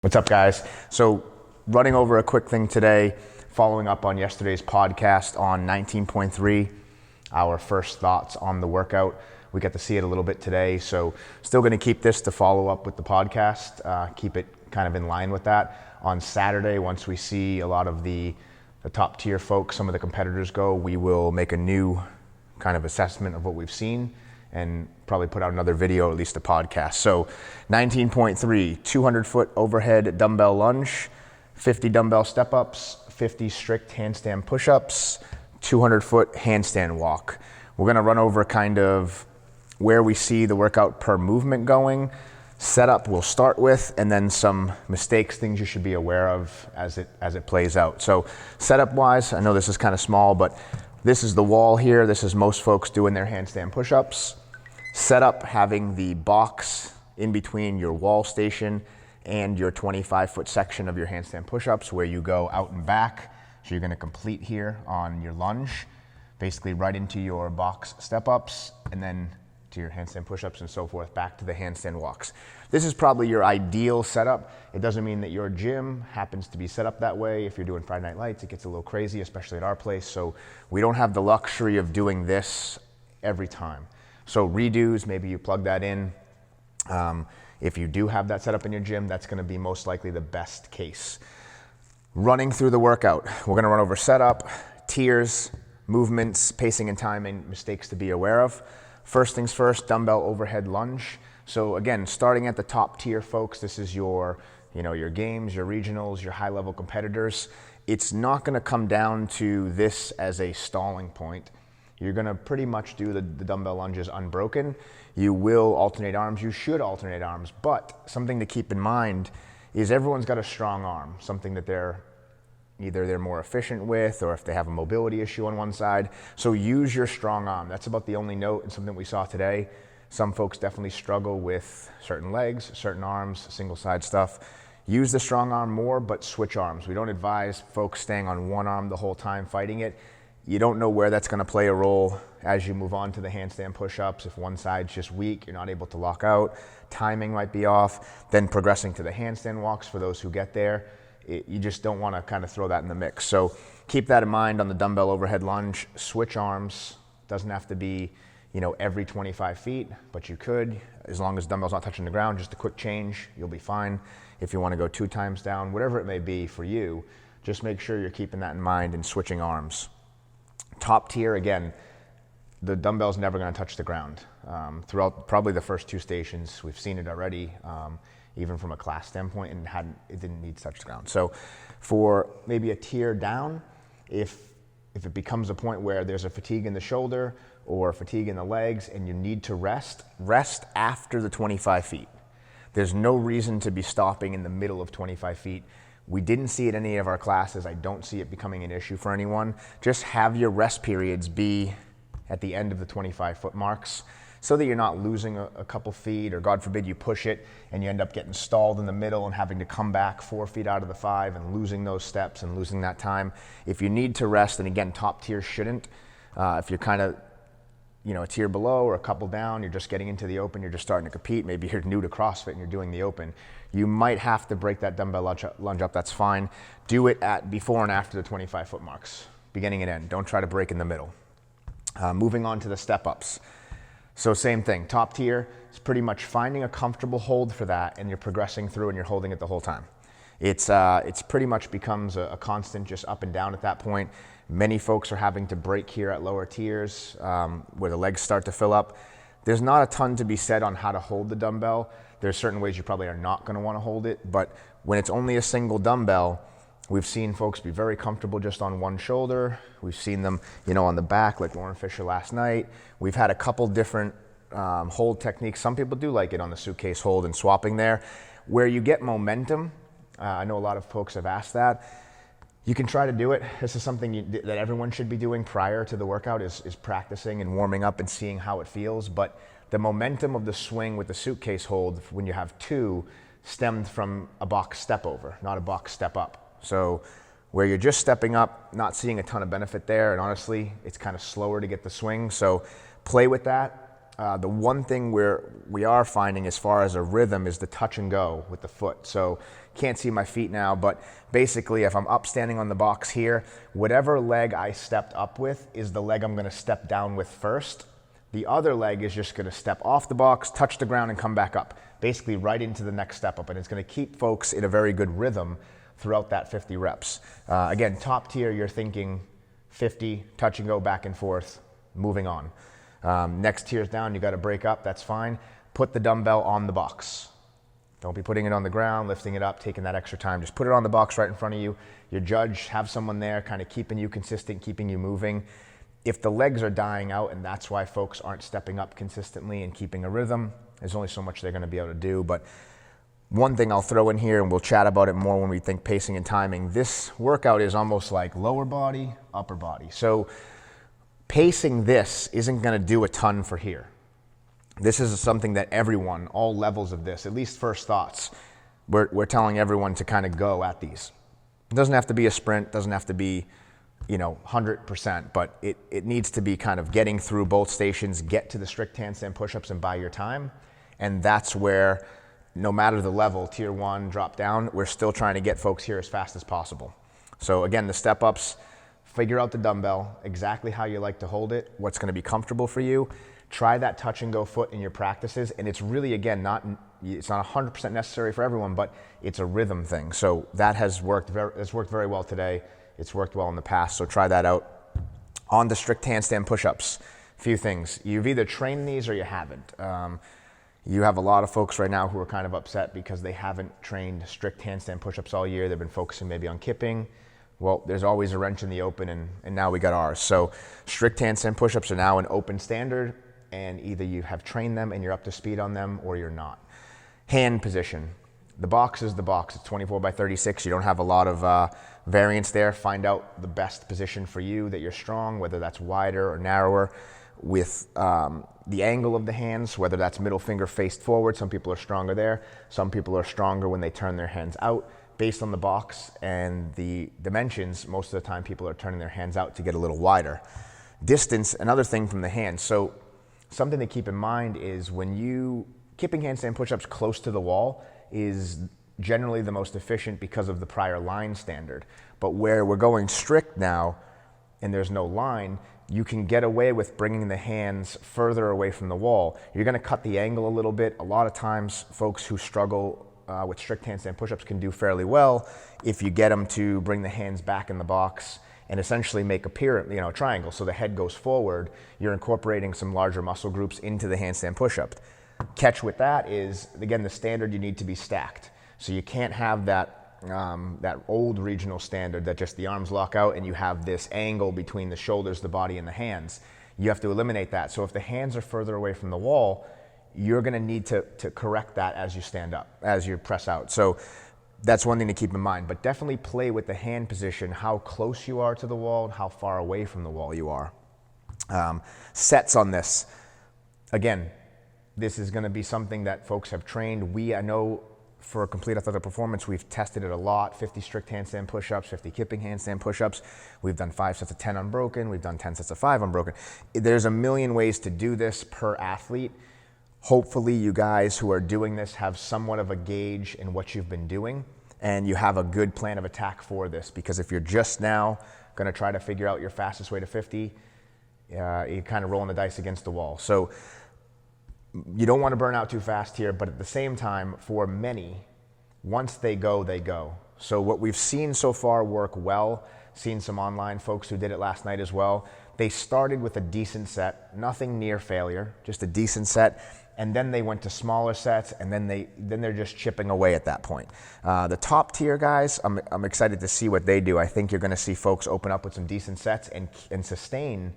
What's up, guys? So running over a quick thing today, following up on yesterday's podcast on 19.3, our first thoughts on the workout. We got to see it a little bit today, so still going to keep this to follow up with the podcast, keep it kind of in line with that. On Saturday, once we see a lot of the top tier folks, some of the competitors go, we will make a new kind of assessment of what we've seen and probably put out another video, or at least a podcast. So 19.3, 200-foot overhead dumbbell lunge, 50 dumbbell step-ups, 50 strict handstand push-ups, 200-foot handstand walk. We're gonna run over kind of where we see the workout per movement going, setup we'll start with, and then some mistakes, things you should be aware of as it plays out. So setup-wise, I know this is kind of small, but this is the wall here. This is most folks doing their handstand push-ups. Setup, having the box in between your wall station and your 25-foot section of your handstand push-ups where you go out and back. So you're gonna complete here on your lunge, basically right into your box step-ups and then to your handstand push-ups and so forth, back to the handstand walks. This is probably your ideal setup. It doesn't mean that your gym happens to be set up that way. If you're doing Friday Night Lights, it gets a little crazy, especially at our place. So we don't have the luxury of doing this every time. So redos, maybe you plug that in. If you do have that set up in your gym, that's gonna be most likely the best case. Running through the workout, we're gonna run over setup, tiers, movements, pacing and timing, mistakes to be aware of. First things first, dumbbell overhead lunge. So again, starting at the top tier folks, this is your games, your regionals, your high level competitors. It's not gonna come down to this as a stalling point. You're gonna pretty much do the dumbbell lunges unbroken. You will alternate arms, you should alternate arms, but something to keep in mind is everyone's got a strong arm, something that either they're more efficient with, or if they have a mobility issue on one side. So use your strong arm. That's about the only note and something we saw today. Some folks definitely struggle with certain legs, certain arms, single side stuff. Use the strong arm more, but switch arms. We don't advise folks staying on one arm the whole time fighting it. You don't know where that's gonna play a role as you move on to the handstand push-ups. If one side's just weak, you're not able to lock out, timing might be off. Then progressing to the handstand walks for those who get there. You just don't wanna kind of throw that in the mix. So keep that in mind on the dumbbell overhead lunge. Switch arms, doesn't have to be every 25 feet, but you could, as long as the dumbbell's not touching the ground, just a quick change, you'll be fine. If you wanna go 2 times down, whatever it may be for you, just make sure you're keeping that in mind and switching arms. Top tier, again, the dumbbell's never gonna touch the ground. Throughout probably the first 2 stations, we've seen it already, even from a class standpoint, and it didn't need to touch the ground. So for maybe a tier down, if it becomes a point where there's a fatigue in the shoulder or fatigue in the legs and you need to rest after the 25 feet. There's no reason to be stopping in the middle of 25 feet. We didn't see it in any of our classes. I don't see it becoming an issue for anyone. Just have your rest periods be at the end of the 25-foot marks so that you're not losing a couple feet, or God forbid you push it and you end up getting stalled in the middle and having to come back 4 feet out of the 5 and losing those steps and losing that time. If you need to rest, and again, top tier shouldn't. If you're kind of a tier below or a couple down, you're just getting into the open, you're just starting to compete, maybe you're new to CrossFit and you're doing the open, you might have to break that dumbbell lunge up, that's fine. Do it at before and after the 25-foot marks, beginning and end. Don't try to break in the middle. Moving on to the step-ups. So same thing, top tier is pretty much finding a comfortable hold for that, and you're progressing through and you're holding it the whole time. It's pretty much becomes a constant, just up and down at that point. Many folks are having to break here at lower tiers where the legs start to fill up. There's not a ton to be said on how to hold the dumbbell. There's certain ways you probably are not gonna wanna hold it, but when it's only a single dumbbell, we've seen folks be very comfortable just on one shoulder. We've seen them, on the back, like Lauren Fisher last night. We've had a couple different hold techniques. Some people do like it on the suitcase hold and swapping there. Where you get momentum, I know a lot of folks have asked that. You can try to do it. This is something that everyone should be doing prior to the workout is practicing and warming up and seeing how it feels. But the momentum of the swing with the suitcase hold, when you have 2, stemmed from a box step over, not a box step up. So where you're just stepping up, not seeing a ton of benefit there, and honestly, it's kind of slower to get the swing. So play with that. The one thing we are finding as far as a rhythm is the touch and go with the foot. So can't see my feet now, but basically if I'm up standing on the box here, whatever leg I stepped up with is the leg I'm gonna step down with first. The other leg is just gonna step off the box, touch the ground, and come back up, basically right into the next step up. And it's gonna keep folks in a very good rhythm throughout that 50 reps. Again, top tier, you're thinking 50, touch and go, back and forth, moving on. Next tier's down, you gotta break up, that's fine. Put the dumbbell on the box. Don't be putting it on the ground, lifting it up, taking that extra time. Just put it on the box right in front of you. Your judge, have someone there kind of keeping you consistent, keeping you moving. If the legs are dying out, and that's why folks aren't stepping up consistently and keeping a rhythm, there's only so much they're gonna be able to do. But one thing I'll throw in here, and we'll chat about it more when we think pacing and timing, this workout is almost like lower body, upper body. So pacing this isn't gonna do a ton for here. This is something that everyone, all levels of this, at least first thoughts, we're telling everyone to kind of go at these. It doesn't have to be a sprint, doesn't have to be 100%, but it needs to be kind of getting through both stations, get to the strict handstand push-ups and buy your time. And that's where, no matter the level, tier 1, drop down, we're still trying to get folks here as fast as possible. So again, the step-ups, figure out the dumbbell, exactly how you like to hold it, what's gonna be comfortable for you. Try that touch and go foot in your practices. And it's really, again, it's not 100% necessary for everyone, but it's a rhythm thing. So that has worked very well today. It's worked well in the past, so try that out. On the strict handstand push-ups, a few things. You've either trained these or you haven't. You have a lot of folks right now who are kind of upset because they haven't trained strict handstand push-ups all year. They've been focusing maybe on kipping. Well, there's always a wrench in the open, and now we got ours. So strict handstand push-ups are now an open standard, and either you have trained them and you're up to speed on them or you're not. Hand position. The box is the box. It's 24 by 36. You don't have a lot of variance there. Find out the best position for you that you're strong, whether that's wider or narrower, with the angle of the hands, whether that's middle finger faced forward. Some people are stronger there. Some people are stronger when they turn their hands out. Based on the box and the dimensions, most of the time people are turning their hands out to get a little wider. Distance, another thing from the hands. So something to keep in mind is when you kipping handstand push-ups close to the wall is generally the most efficient because of the prior line standard. But where we're going strict now and there's no line, you can get away with bringing the hands further away from the wall. You're gonna cut the angle a little bit. A lot of times folks who struggle with strict handstand push-ups can do fairly well if you get them to bring the hands back in the box and essentially make a triangle. So the head goes forward, you're incorporating some larger muscle groups into the handstand push-up. Catch with that is, again, the standard, you need to be stacked. So you can't have that old regional standard that just the arms lock out and you have this angle between the shoulders, the body, and the hands. You have to eliminate that. So if the hands are further away from the wall, you're gonna need to correct that as you stand up, as you press out. So that's one thing to keep in mind, but definitely play with the hand position, how close you are to the wall and how far away from the wall you are. Sets on this. Again, this is gonna be something that folks have trained. I know for a complete athletic performance, we've tested it a lot, 50 strict handstand push-ups, 50 kipping handstand push-ups. We've done 5 sets of 10 unbroken. We've done 10 sets of 5 unbroken. There's a million ways to do this per athlete. Hopefully you guys who are doing this have somewhat of a gauge in what you've been doing and you have a good plan of attack for this, because if you're just now gonna try to figure out your fastest way to 50, you're kind of rolling the dice against the wall. So you don't want to burn out too fast here, but at the same time, for many, once they go, they go. So what we've seen so far work well, seen some online folks who did it last night as well. They started with a decent set, nothing near failure, just a decent set, and then they went to smaller sets, and then they're just chipping away at that point. The top tier guys, I'm excited to see what they do. I think you're going to see folks open up with some decent sets and sustain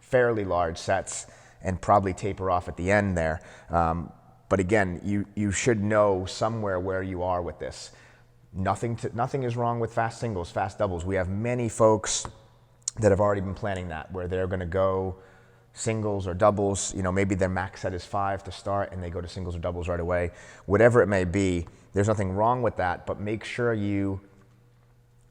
fairly large sets and probably taper off at the end there. But again, you should know somewhere where you are with this. Nothing is wrong with fast singles, fast doubles. We have many folks that have already been planning that, where they're gonna go singles or doubles. Maybe their max set is 5 to start and they go to singles or doubles right away. Whatever it may be, there's nothing wrong with that, but make sure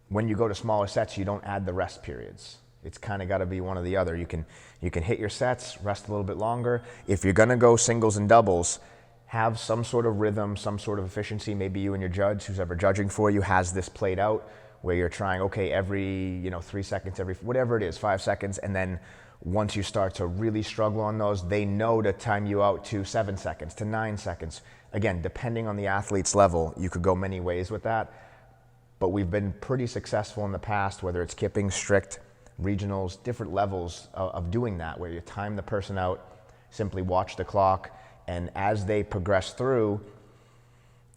when you go to smaller sets, you don't add the rest periods. It's kind of got to be one or the other. You can hit your sets, rest a little bit longer. If you're going to go singles and doubles, have some sort of rhythm, some sort of efficiency. Maybe you and your judge, who's ever judging for you, has this played out where you're trying, okay, every 3 seconds, every whatever it is, 5 seconds, and then once you start to really struggle on those, they know to time you out to 7 seconds, to 9 seconds. Again, depending on the athlete's level, you could go many ways with that. But we've been pretty successful in the past, whether it's kipping, strict, regionals, different levels of doing that, where you time the person out, simply watch the clock, and as they progress through,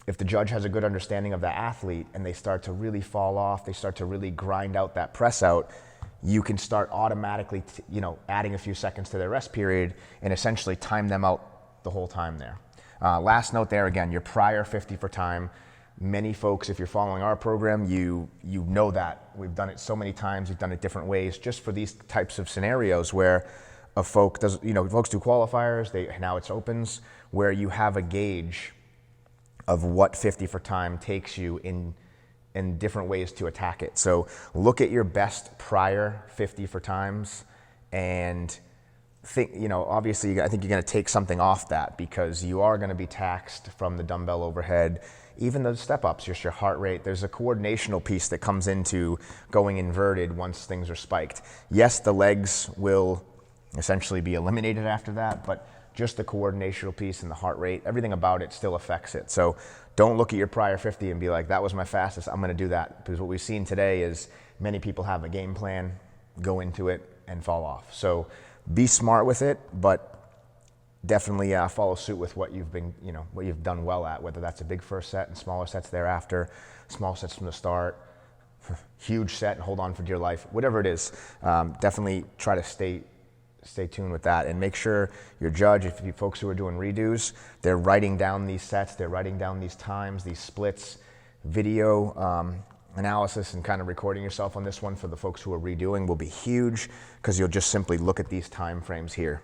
if the judge has a good understanding of the athlete and they start to really fall off, they start to really grind out that press out, you can start automatically, adding a few seconds to their rest period and essentially time them out the whole time there. Last note there, again, your prior 50 for time. Many folks, if you're following our program, you know that. We've done it so many times, we've done it different ways, just for these types of scenarios where folks do qualifiers, now it's opens, where you have a gauge of what 50 for time takes you in different ways to attack it. So look at your best prior 50 for times and think, obviously I think you're going to take something off that, because you are going to be taxed from the dumbbell overhead, even the step ups, just your heart rate. There's a coordinational piece that comes into going inverted once things are spiked. Yes, the legs will essentially be eliminated after that, but just the coordinational piece and the heart rate, everything about it still affects it. So don't look at your prior 50 and be like, that was my fastest, I'm gonna do that. Because what we've seen today is many people have a game plan, go into it, and fall off. So be smart with it, but definitely follow suit with what you've been, what you've done well at, whether that's a big first set and smaller sets thereafter, small sets from the start, huge set and hold on for dear life, whatever it is. Definitely try to stay tuned with that, and make sure your judge, if you folks who are doing redos, they're writing down these sets, they're writing down these times, these splits, video analysis, and kind of recording yourself on this one for the folks who are redoing will be huge, because you'll just simply look at these time frames here.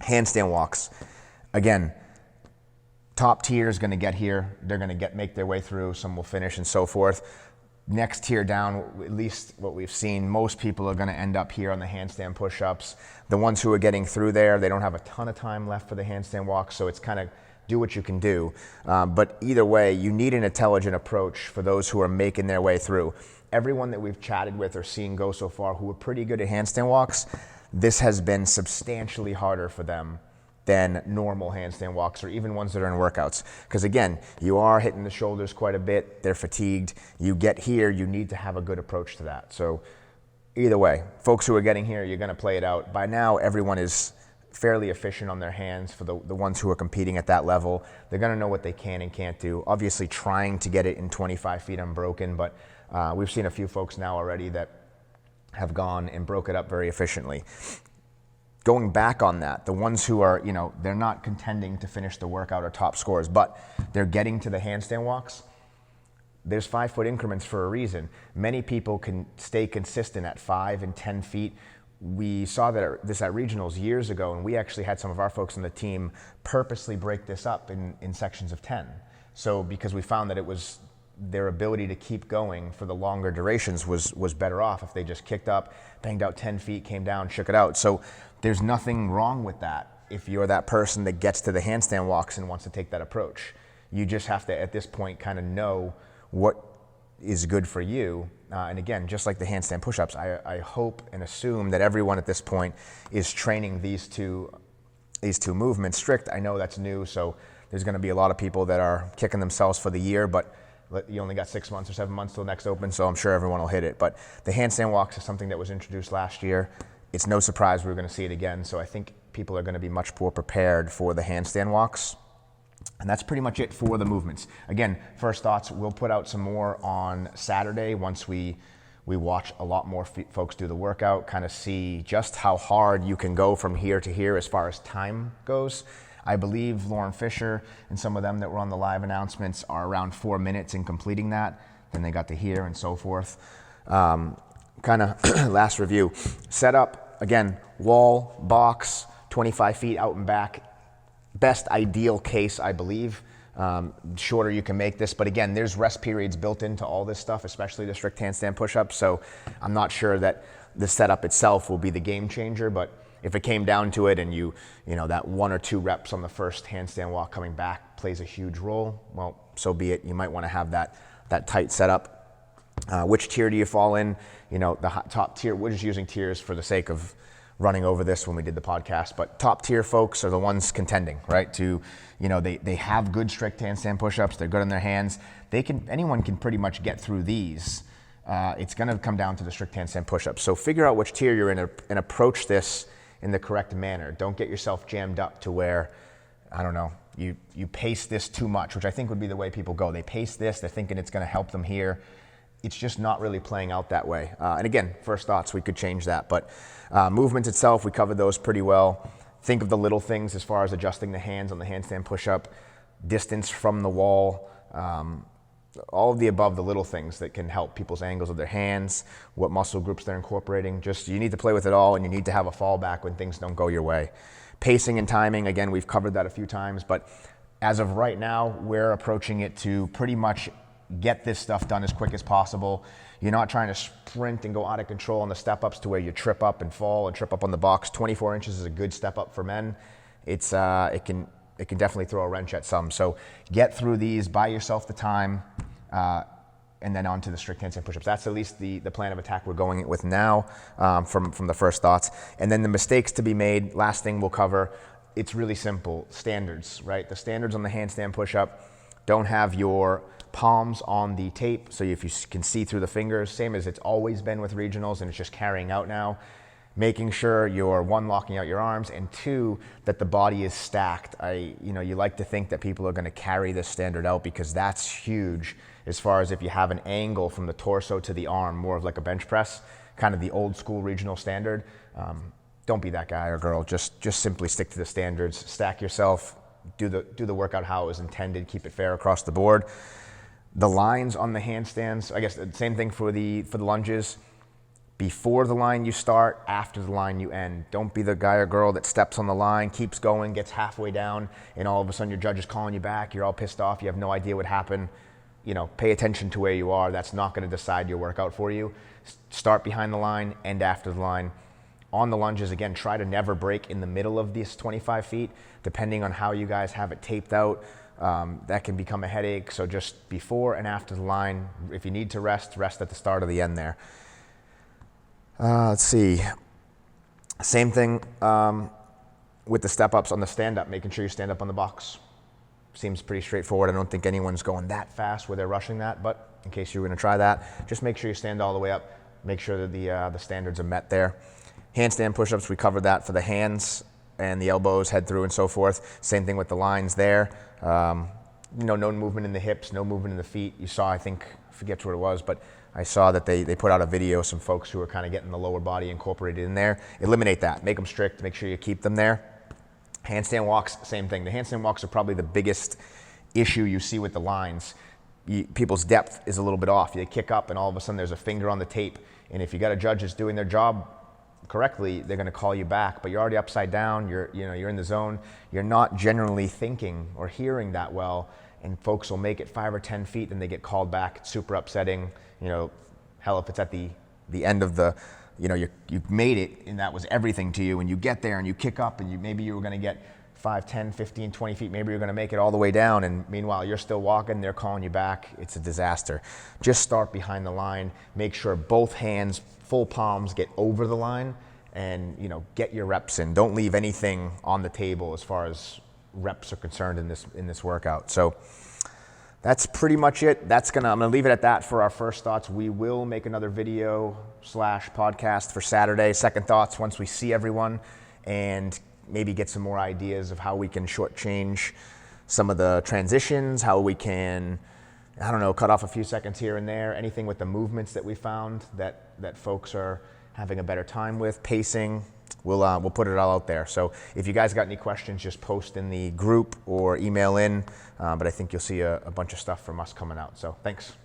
Handstand walks, again, top tier is going to get here, they're going to make their way through, some will finish and so forth. Next tier down, at least what we've seen, most people are going to end up here on the handstand push-ups. The ones who are getting through there, they don't have a ton of time left for the handstand walks, so it's kind of do what you can do. But either way, you need an intelligent approach for those who are making their way through. Everyone that we've chatted with or seen go so far who are pretty good at handstand walks, this has been substantially harder for them than normal handstand walks, or even ones that are in workouts. Because again, you are hitting the shoulders quite a bit, they're fatigued. You get here, you need to have a good approach to that. So either way, folks who are getting here, you're gonna play it out. By now, everyone is fairly efficient on their hands for the ones who are competing at that level. They're gonna know what they can and can't do. Obviously trying to get it in 25 feet unbroken, but we've seen a few folks now already that have gone and broke it up very efficiently. Going back on that, the ones who are, they're not contending to finish the workout or top scores, but they're getting to the handstand walks, there's 5 foot increments for a reason. Many people can stay consistent at 5 and 10 feet. We saw this at regionals years ago, and we actually had some of our folks on the team purposely break this up in sections of 10. So because we found that it was their ability to keep going for the longer durations was better off if they just kicked up, banged out 10 feet, came down, shook it out. So there's nothing wrong with that if you're that person that gets to the handstand walks and wants to take that approach. You just have to, at this point, kind of know what is good for you. And again, just like the handstand push-ups, I hope and assume that everyone at this point is training these two movements strict. I know that's new, so there's going to be a lot of people that are kicking themselves for the year, but you only got 6 months or 7 months till the next open, so I'm sure everyone will hit it. But the handstand walks is something that was introduced last year. It's no surprise we're going to see it again, so I think people are going to be much more prepared for the handstand walks. And that's pretty much it for the movements. Again, first thoughts, we'll put out some more on Saturday once we watch a lot more folks do the workout, kind of see just how hard you can go from here to here as far as time goes. I believe Lauren Fisher and some of them that were on the live announcements are around 4 minutes in completing that. Then they got to here and so forth. Kind of last review. Setup, again, wall, box, 25 feet out and back. Best ideal case, I believe. Shorter you can make this, but again, there's rest periods built into all this stuff, especially the strict handstand push-ups. So I'm not sure that the setup itself will be the game changer, but if it came down to it and you know, that 1 or 2 reps on the first handstand walk coming back plays a huge role, well, so be it. You might want to have that tight setup. Which tier do you fall in? You know, the top tier, we're just using tiers for the sake of running over this when we did the podcast, but top tier folks are the ones contending, right? To, you know, they have good strict handstand push-ups, they're good in their hands. Anyone can pretty much get through these. It's gonna come down to the strict handstand push-ups. So figure out which tier you're in and approach this in the correct manner. Don't get yourself jammed up to where, I don't know, you pace this too much, which I think would be the way people go. They pace this, they're thinking it's gonna help them here. It's just not really playing out that way. And again, first thoughts, we could change that. But movement itself, we covered those pretty well. Think of the little things as far as adjusting the hands on the handstand push-up, distance from the wall, all of the above, the little things that can help people's angles of their hands, what muscle groups they're incorporating. Just, you need to play with it all, and you need to have a fallback when things don't go your way. Pacing and timing, again, we've covered that a few times, but as of right now, we're approaching it to pretty much get this stuff done as quick as possible. You're not trying to sprint and go out of control on the step-ups to where you trip up and fall and trip up on the box. 24 inches is a good step up for men. It can definitely throw a wrench at some. So get through these, buy yourself the time, and then on to the strict handstand push-ups. That's at least the plan of attack we're going with now, from the first thoughts. And then the mistakes to be made, last thing we'll cover, it's really simple. Standards, right? The standards on the handstand push-up, don't have your palms on the tape, so if you can see through the fingers, same as it's always been with regionals, and it's just carrying out now. Making sure you're, 1, locking out your arms, and 2, that the body is stacked. You like to think that people are going to carry this standard out, because that's huge as far as if you have an angle from the torso to the arm, more of like a bench press, kind of the old school regional standard. Don't be that guy or girl. Just simply stick to the standards, stack yourself, do the workout how it was intended, keep it fair across the board. The lines on the handstands, I guess the same thing for the lunges. Before the line you start, after the line you end. Don't be the guy or girl that steps on the line, keeps going, gets halfway down, and all of a sudden your judge is calling you back, you're all pissed off, you have no idea what happened. You know, pay attention to where you are. That's not gonna decide your workout for you. Start behind the line, end after the line. On the lunges, again, try to never break in the middle of these 25 feet, depending on how you guys have it taped out. That can become a headache. So just before and after the line, if you need to rest at the start or the end there. Let's see. Same thing with the step-ups on the stand-up, making sure you stand up on the box. Seems pretty straightforward. I don't think anyone's going that fast where they're rushing that, but in case you were gonna try that, just make sure you stand all the way up. Make sure that the standards are met there. Handstand push-ups, we covered that for the hands and the elbows, head through and so forth. Same thing with the lines there. No movement in the hips, no movement in the feet. You saw, I forget what it was, but I saw that they put out a video, some folks who are kind of getting the lower body incorporated in there. Eliminate that, make them strict, make sure you keep them there. Handstand walks, same thing. The handstand walks are probably the biggest issue you see with the lines. People's depth is a little bit off. They kick up and all of a sudden there's a finger on the tape. And if you got a judge that's doing their job correctly, they're gonna call you back, but you're already upside down, you're in the zone, you're not generally thinking or hearing that well, and folks will make it 5 or 10 feet and they get called back. It's super upsetting. Hell, if it's at the end of the, you made it and that was everything to you, and you get there and you kick up and maybe you were gonna get 5, 10, 15, 20 feet, maybe you're gonna make it all the way down, and meanwhile you're still walking, they're calling you back. It's a disaster. Just start behind the line, make sure both hands, full palms, get over the line, and get your reps in. Don't leave anything on the table as far as reps are concerned in this workout. So that's pretty much it. I'm gonna leave it at that for our first thoughts. We will make another video / podcast for Saturday, second thoughts, once we see everyone, and maybe get some more ideas of how we can shortchange some of the transitions, how we can, cut off a few seconds here and there, anything with the movements that we found that folks are having a better time with, pacing. We'll put it all out there. So if you guys got any questions, just post in the group or email in, but I think you'll see a bunch of stuff from us coming out. So thanks.